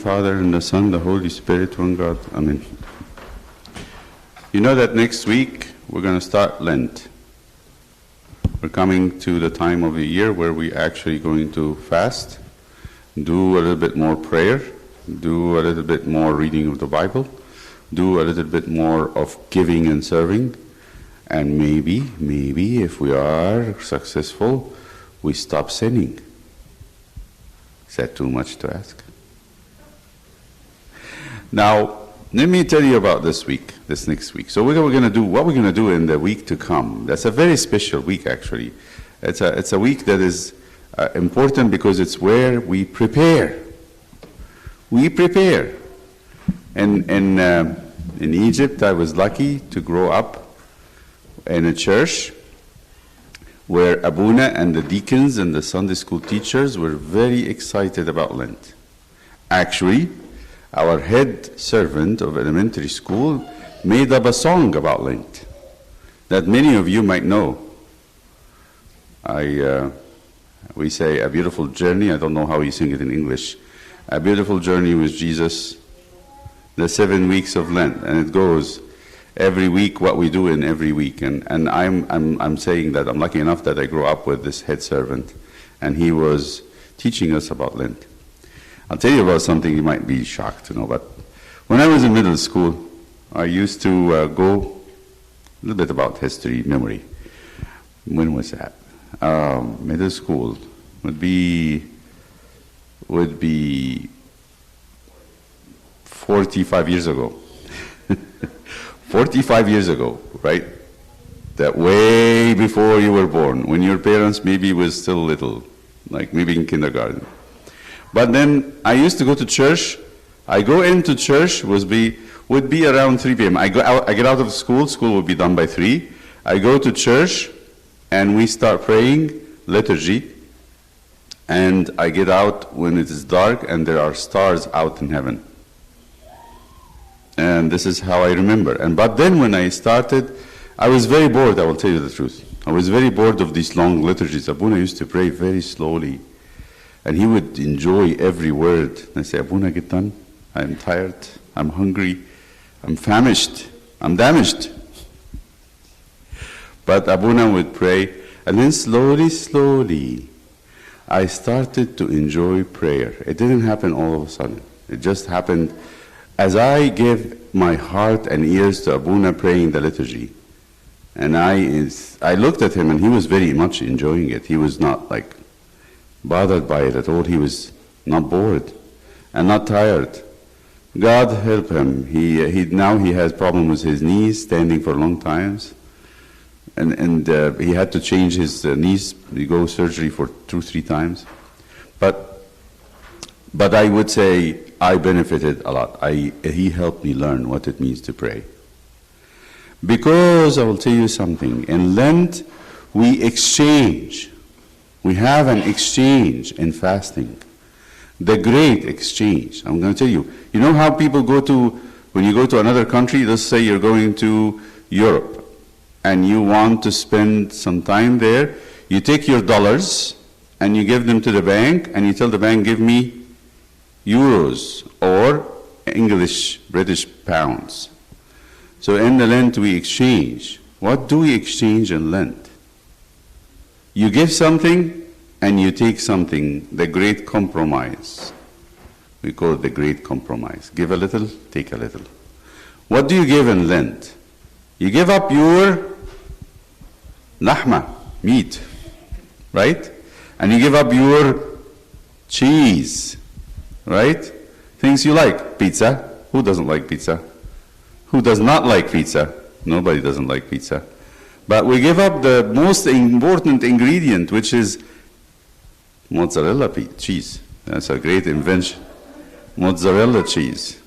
Father, and the Son, the Holy Spirit, one God. Amen. You know that next week we're going to start Lent. We're coming to the time of the year where we're actually going to fast, do a little bit more prayer, do a little bit more reading of the Bible, do a little bit more of giving and serving, and maybe if we are successful, we stop sinning. Is that too much to ask? Now, let me tell you about this next week. So what we're going to do in the week to come. That's a very special week, actually. It's a week that is important because it's where we prepare. We prepare. In Egypt, I was lucky to grow up in a church where Abuna and the deacons and the Sunday school teachers were very excited about Lent. Actually, our head servant of elementary school made up a song about Lent that many of you might know. We say, a beautiful journey. I don't know how you sing it in English. A beautiful journey with Jesus, the 7 weeks of Lent. And it goes every week, what we do in every week. And I'm saying that I'm lucky enough that I grew up with this head servant, and he was teaching us about Lent. I'll tell you about something you might be shocked to know, but when I was in middle school, I used to go, a little bit about history, memory. When was that? Middle school would be 45 years ago. 45 years ago, right? That way before you were born, when your parents maybe was still little, like maybe in kindergarten. But then I used to go to church. I go into church would be around 3 p.m. I get out of school would be done by 3. I go to church and we start praying liturgy, and I get out when it is dark and there are stars out in heaven. And this is how I remember. But then when I started, I was very bored, I will tell you the truth. I was very bored of these long liturgies. Abuna used to pray very slowly, and he would enjoy every word. And I say, Abuna, get done. I'm tired. I'm hungry. I'm famished. I'm damaged. But Abuna would pray, and then slowly, I started to enjoy prayer. It didn't happen all of a sudden. It just happened as I gave my heart and ears to Abuna praying the liturgy. And I looked at him, and he was very much enjoying it. He was not like bothered by it at all. He was not bored and not tired. God help him. Now he has problems with his knees, standing for long times. And he had to change his knees. He go surgery for 2-3 times. But I would say I benefited a lot. He helped me learn what it means to pray. Because I will tell you something. In Lent, we exchange. We have an exchange in fasting. The great exchange. I'm going to tell you. You know how people when you go to another country, let's say you're going to Europe, and you want to spend some time there, you take your dollars and you give them to the bank, and you tell the bank, give me euros or British pounds. So in the Lent we exchange. What do we exchange in Lent? You give something and you take something, the great compromise. We call it the great compromise. Give a little, take a little. What do you give in Lent? You give up your lahma, meat, right? And you give up your cheese, right? Things you like. Pizza. Who doesn't like pizza? Who does not like pizza? Nobody doesn't like pizza. But we give up the most important ingredient, which is mozzarella cheese. That's a great invention. Mozzarella cheese.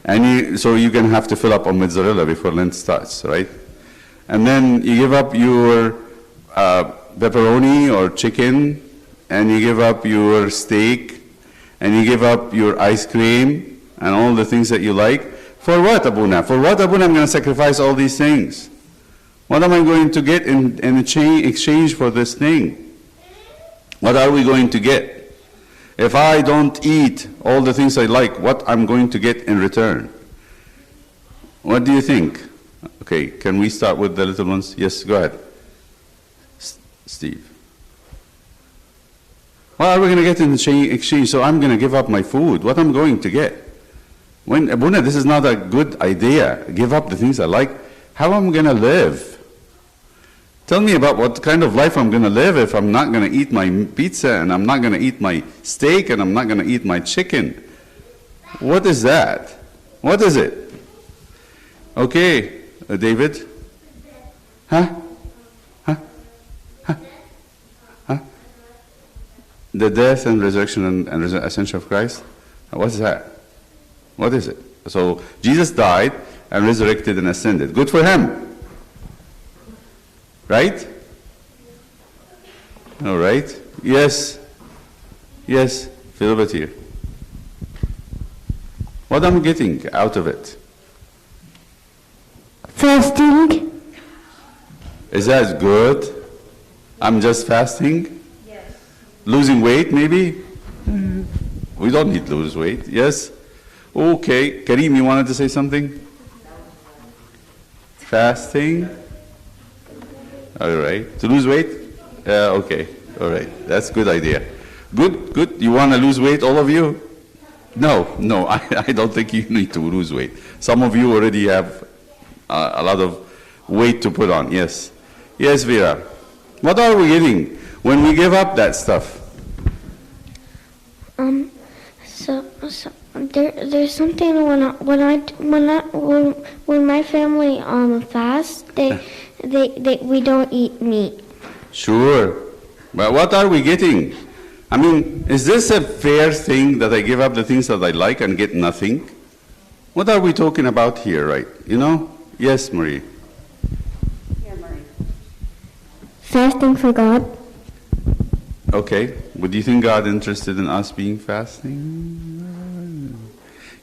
And so you're going to have to fill up on mozzarella before Lent starts, right? And then you give up your pepperoni or chicken, and you give up your steak, and you give up your ice cream, and all the things that you like. For what, Abuna? For what, Abuna, I'm going to sacrifice all these things? What am I going to get in exchange for this thing? What are we going to get? If I don't eat all the things I like, what I'm going to get in return? What do you think? Okay, can we start with the little ones? Yes, go ahead. Steve. What are we going to get in exchange? So I'm going to give up my food. What I'm going to get? When Abuna, this is not a good idea. Give up the things I like. How am I going to live? Tell me about what kind of life I'm going to live if I'm not going to eat my pizza and I'm not going to eat my steak and I'm not going to eat my chicken. What is that? What is it? Okay, David? Huh? Huh? Huh? Huh? The death and resurrection and ascension of Christ? What is that? What is it? So Jesus died and resurrected and ascended. Good for him. Right? All right. Yes. Yes. Feel it here. What am I getting out of it? Fasting. Is that good? I'm just fasting? Yes. Losing weight, maybe? We don't need to lose weight. Yes? Okay. Kareem, you wanted to say something? Fasting. All right. To lose weight? Okay. All right. That's a good idea. Good, good. You want to lose weight, all of you? No, I don't think you need to lose weight. Some of you already have a lot of weight to put on. Yes. Yes, Vera. What are we getting when we give up that stuff? There's something when my family fasts, we don't eat meat. Sure. But what are we getting? I mean, is this a fair thing that I give up the things that I like and get nothing? What are we talking about here, right? You know? Yes, Marie. Yeah, Marie. Fasting for God. Okay. But do you think God is interested in us being fasting?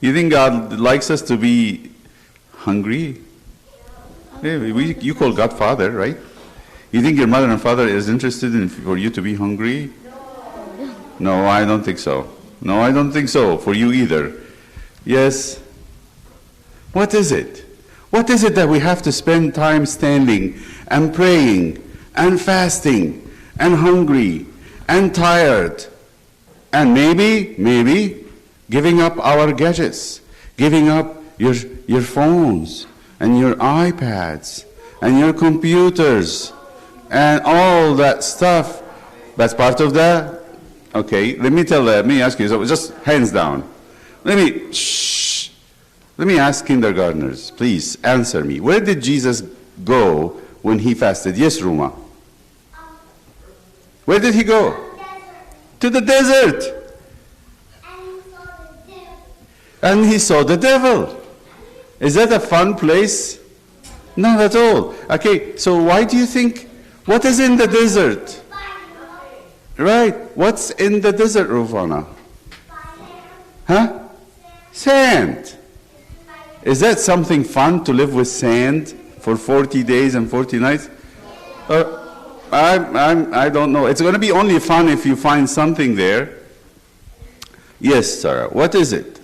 You think God likes us to be hungry? Yeah, you call God Father, right? You think your mother and father is interested in for you to be hungry? No, I don't think so. No, I don't think so for you either. Yes. What is it? What is it that we have to spend time standing and praying and fasting and hungry and tired and maybe giving up our gadgets, giving up your phones and your iPads and your computers and all that stuff? That's part of that. Okay, let me ask you, so just hands down. Let me ask kindergartners, please answer me. Where did Jesus go when he fasted? Yes, Ruma. Where did he go? To the desert. And he saw the devil. Is that a fun place? Not at all. Okay, so why do you think, what is in the desert? Right. What's in the desert, Rovana? Huh? Sand. Is that something fun to live with sand for 40 days and 40 nights? I don't know. It's going to be only fun if you find something there. Yes, Sarah. What is it?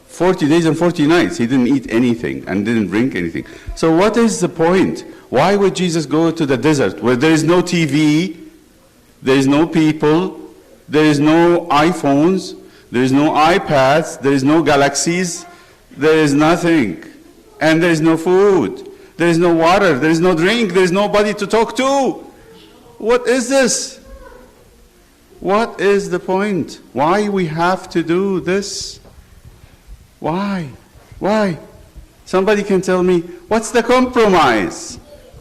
40 days and 40 nights. He didn't eat anything and didn't drink anything. So what is the point? Why would Jesus go to the desert where there is no TV, there is no people, there is no iPhones, there is no iPads, there is no galaxies, there is nothing, and there is no food, there is no water, there is no drink, there is nobody to talk to? What is this? What is the point? Why we have to do this? Why? Why? Somebody can tell me, what's the compromise?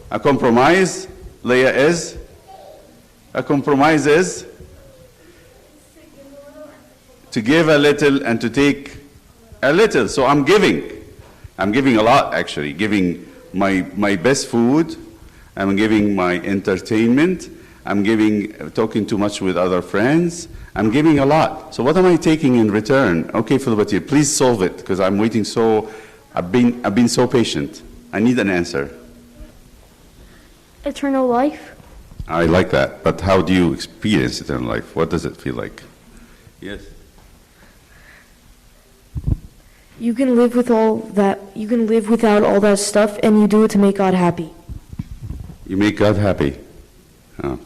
A compromise, Leah, is? A compromise is? To give a little and to take a little. So I'm giving. I'm giving a lot, actually. Giving my best food. I'm giving my entertainment. I'm giving, talking too much with other friends. I'm giving a lot. So what am I taking in return? Okay, Philibert, please solve it, because I'm waiting so, I've been so patient. I need an answer. Eternal life. I like that, but how do you experience it in life? What does it feel like? Yes. You can live with all that. You can live without all that stuff, and you do it to make God happy. You make God happy. Oh,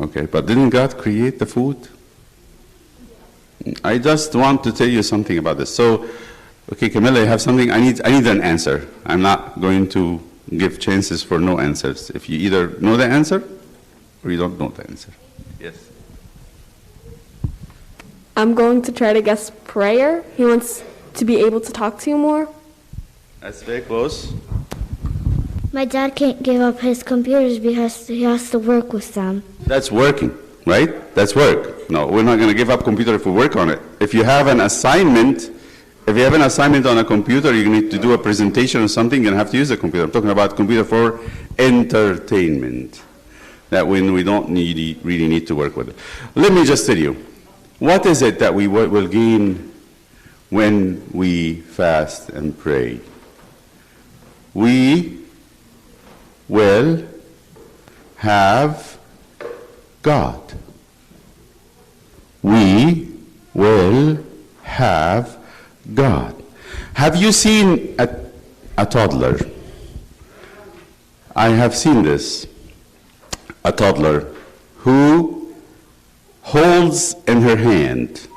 okay, but didn't God create the food? I just want to tell you something about this. So, okay, Camilla, you have something. I need an answer. I'm not going to give chances for no answers. If you either know the answer or you don't know the answer. Yes. I'm going to try to guess prayer. He wants to be able to talk to you more. That's very close. My dad can't give up his computers because he has to work with them. That's working, right? That's work. No, we're not going to give up computer if we work on it. If you have an assignment on a computer, you need to do a presentation or something, you're going to have to use a computer. I'm talking about computer for entertainment. That when we don't really need to work with it. Let me just tell you, what is it that we will gain when we fast and pray? We will have God. We will have God. Have you seen a toddler? I have seen this. A toddler who holds in her hand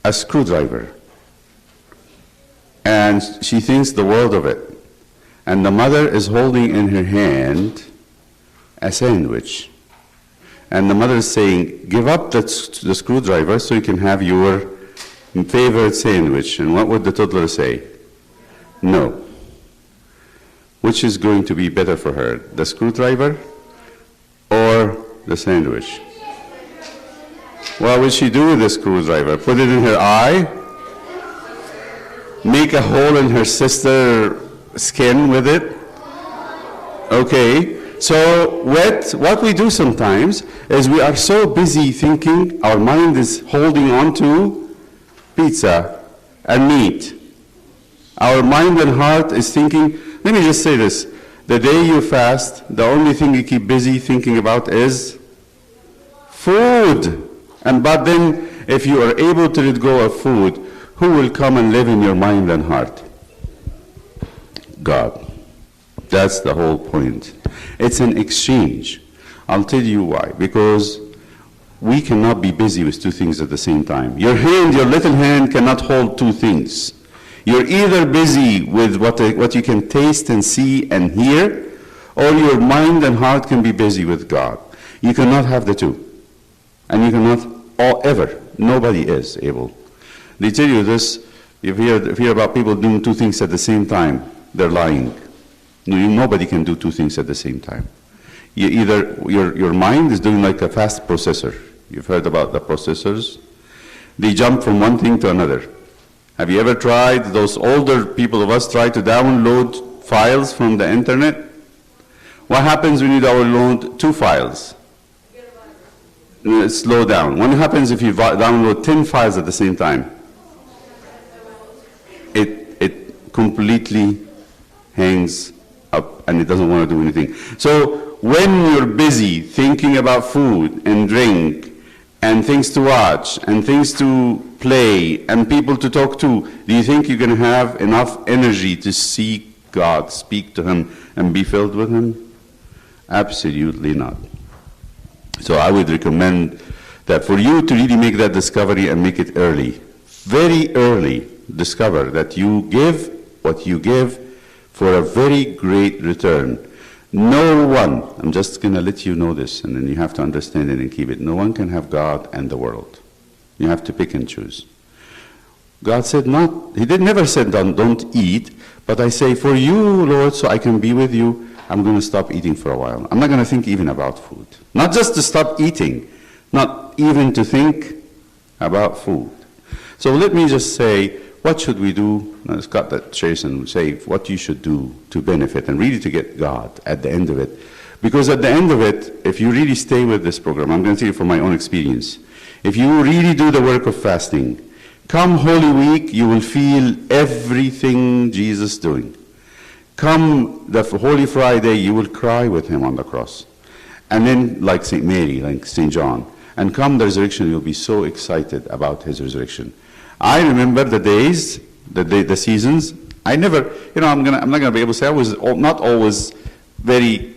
a screwdriver, and she thinks the world of it. And the mother is holding in her hand a sandwich, and the mother is saying, give up the screwdriver so you can have your favorite sandwich. And what would the toddler say? No. Which is going to be better for her, the screwdriver or the sandwich? What would she do with the screwdriver? Put it in her eye? Make a hole in her sister's skin with it? Okay, so what we do sometimes is we are so busy thinking, our mind is holding on to pizza and meat. Our mind and heart is thinking, let me just say this, the day you fast, the only thing you keep busy thinking about is food. But then, if you are able to let go of food, who will come and live in your mind and heart? God. That's the whole point. It's an exchange. I'll tell you why. Because we cannot be busy with two things at the same time. Your little hand cannot hold two things. You're either busy with what you can taste and see and hear, or your mind and heart can be busy with God. You cannot have the two. And you cannot ever. Nobody is able. They tell you this, if you hear about people doing two things at the same time, they're lying. Nobody can do two things at the same time. Your mind is doing like a fast processor. You've heard about the processors. They jump from one thing to another. Have you ever tried, those older people of us try to download files from the internet? What happens when you download 2 files? Slow down. What happens if you download 10 files at the same time? It completely hangs up and it doesn't want to do anything. So when you're busy thinking about food and drink and things to watch and things to play and people to talk to, do you think you're going to have enough energy to seek God, speak to Him, and be filled with Him? Absolutely not. So I would recommend that for you to really make that discovery and make it early, very early, discover that you give what you give for a very great return. No one, I'm just going to let you know this, and then you have to understand it and keep it. No one can have God and the world. You have to pick and choose. God said He never said don't eat, but I say for you, Lord, so I can be with you, I'm going to stop eating for a while. I'm not going to think even about food. Not just to stop eating, not even to think about food. So let me just say, what should we do? Now, Scott that Jason would say what you should do to benefit and really to get God at the end of it. Because at the end of it, if you really stay with this program, I'm going to tell you from my own experience, if you really do the work of fasting, come Holy Week, you will feel everything Jesus is doing. Come the Holy Friday, you will cry with him on the cross. And then, like St. Mary, like St. John. And come the resurrection, you'll be so excited about his resurrection. I remember the days, the seasons. I never, I'm not going to be able to say I was not always very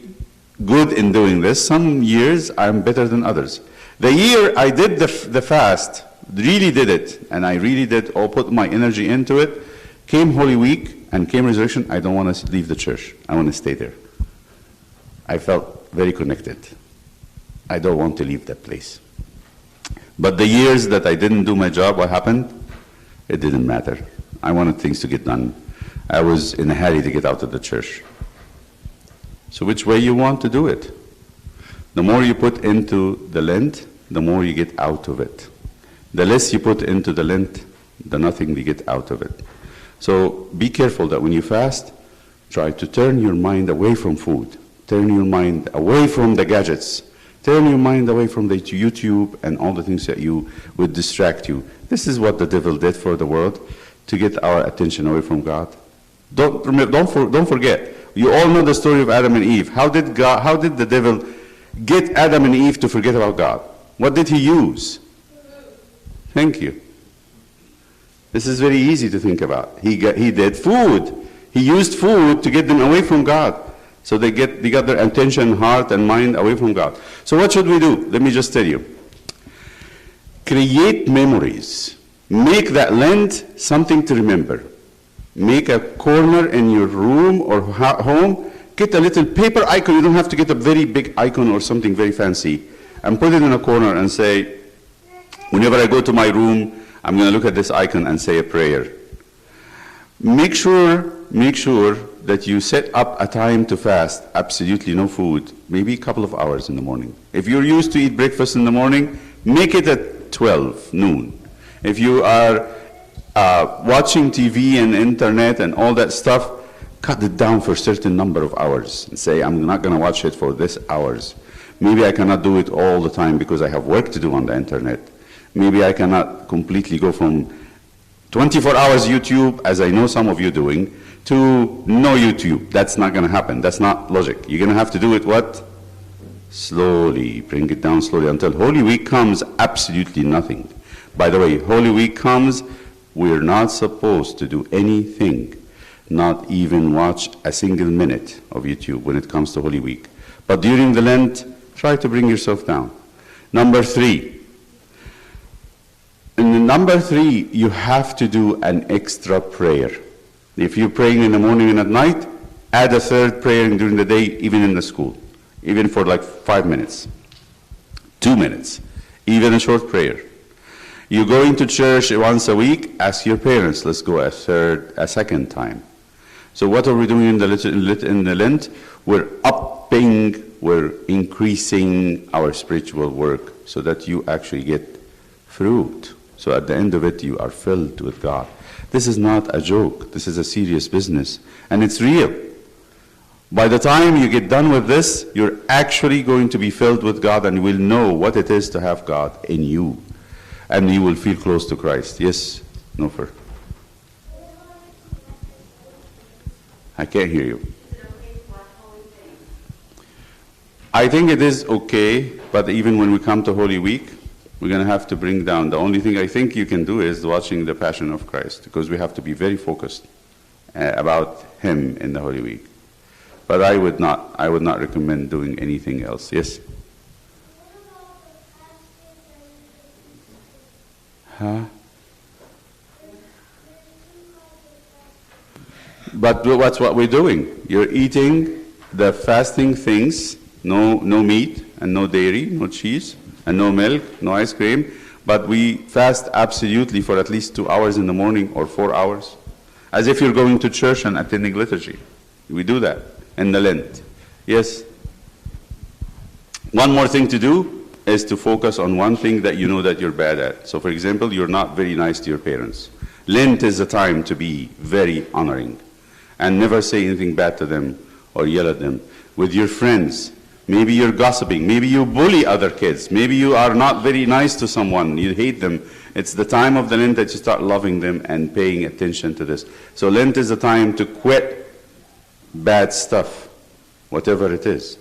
good in doing this. Some years I'm better than others. The year I did the fast, really did it, and I really did all put my energy into it, came Holy Week and came resurrection, I don't want to leave the church. I want to stay there. I felt very connected. I don't want to leave that place. But the years that I didn't do my job, what happened? It didn't matter. I wanted things to get done. I was in a hurry to get out of the church. So which way you want to do it? The more you put into the Lent, the more you get out of it. The less you put into the Lent, the nothing you get out of it. So be careful that when you fast, try to turn your mind away from food. Turn your mind away from the gadgets. Turn your mind away from the YouTube and all the things that would distract you. This is what the devil did for the world, to get our attention away from God. Don't forget. You all know the story of Adam and Eve. How did the devil get Adam and Eve to forget about God? What did he use? Thank you. This is very easy to think about. He did food. He used food to get them away from God. So they got their attention, heart, and mind away from God. So what should we do? Let me just tell you. Create memories. Make that Lent something to remember. Make a corner in your room or home. Get a little paper icon. You don't have to get a very big icon or something very fancy. And put it in a corner and say, whenever I go to my room, I'm going to look at this icon and say a prayer. Make sure that you set up a time to fast, absolutely no food, maybe a couple of hours in the morning. If you're used to eat breakfast in the morning, make it at 12 noon. If you are watching TV and internet and all that stuff, cut it down for a certain number of hours and say, I'm not going to watch it for this hours. Maybe I cannot do it all the time because I have work to do on the internet. Maybe I cannot completely go from 24 hours YouTube, as I know some of you doing, to no YouTube. That's not going to happen. That's not logic. You're going to have to do it what? Slowly. Bring it down slowly until Holy Week comes, absolutely nothing. By the way, Holy Week comes, we're not supposed to do anything, not even watch a single minute of YouTube when it comes to Holy Week. But during the Lent, try to bring yourself down. Number 3. In number 3, you have to do an extra prayer. If you're praying in the morning and at night, add a third prayer during the day, even in the school, even for like 5 minutes, 2 minutes, even a short prayer. You're going to church once a week, ask your parents, let's go a second time. So what are we doing in the Lent? We're we're increasing our spiritual work so that you actually get fruit. So at the end of it, you are filled with God. This is not a joke. This is a serious business. And it's real. By the time you get done with this, you're actually going to be filled with God and you will know what it is to have God in you. And you will feel close to Christ. Yes, Nofer? I can't hear you. I think it is okay, but even when we come to Holy Week, we're going to have to bring down. The only thing I think you can do is watching the Passion of Christ, because we have to be very focused about Him in the Holy Week. But I would not recommend doing anything else. Yes? Huh? But that's what we're doing. You're eating the fasting things, no meat and no dairy, no cheese, and no milk, no ice cream, but we fast absolutely for at least 2 hours in the morning or 4 hours, as if you're going to church and attending liturgy. We do that in the Lent. Yes? One more thing to do is to focus on one thing that you know that you're bad at. So for example, you're not very nice to your parents. Lent is a time to be very honoring and never say anything bad to them or yell at them. With your friends, maybe you're gossiping. Maybe you bully other kids. Maybe you are not very nice to someone. You hate them. It's the time of the Lent that you start loving them and paying attention to this. So Lent is a time to quit bad stuff, whatever it is.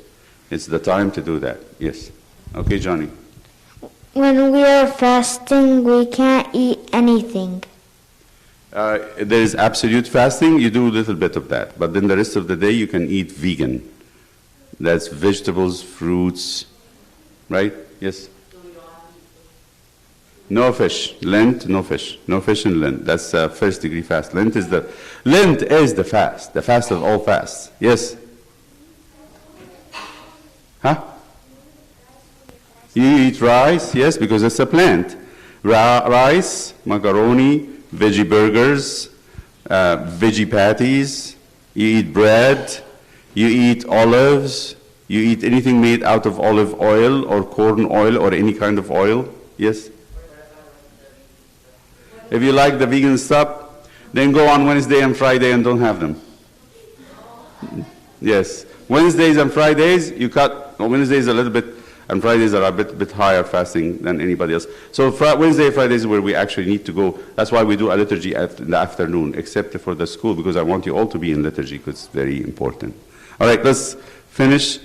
It's the time to do that. Yes. Okay, Johnny. When we are fasting, we can't eat anything. There is absolute fasting. You do a little bit of that. But then the rest of the day, you can eat vegan. That's vegetables, fruits, right? Yes? No fish. Lent, no fish. No fish in Lent. That's first degree fast. Lent is the fast of all fasts. Yes? Huh? You eat rice, yes, because it's a plant. Rice, macaroni, veggie burgers, veggie patties. You eat bread. You eat olives. You eat anything made out of olive oil or corn oil or any kind of oil. Yes? If you like the vegan stuff, then go on Wednesday and Friday and don't have them. Yes. Wednesdays and Fridays, you cut. Wednesdays a little bit, and Fridays are a bit higher fasting than anybody else. So Wednesday, Fridays is where we actually need to go. That's why we do a liturgy in the afternoon, except for the school, because I want you all to be in liturgy, because it's very important. All right, let's finish.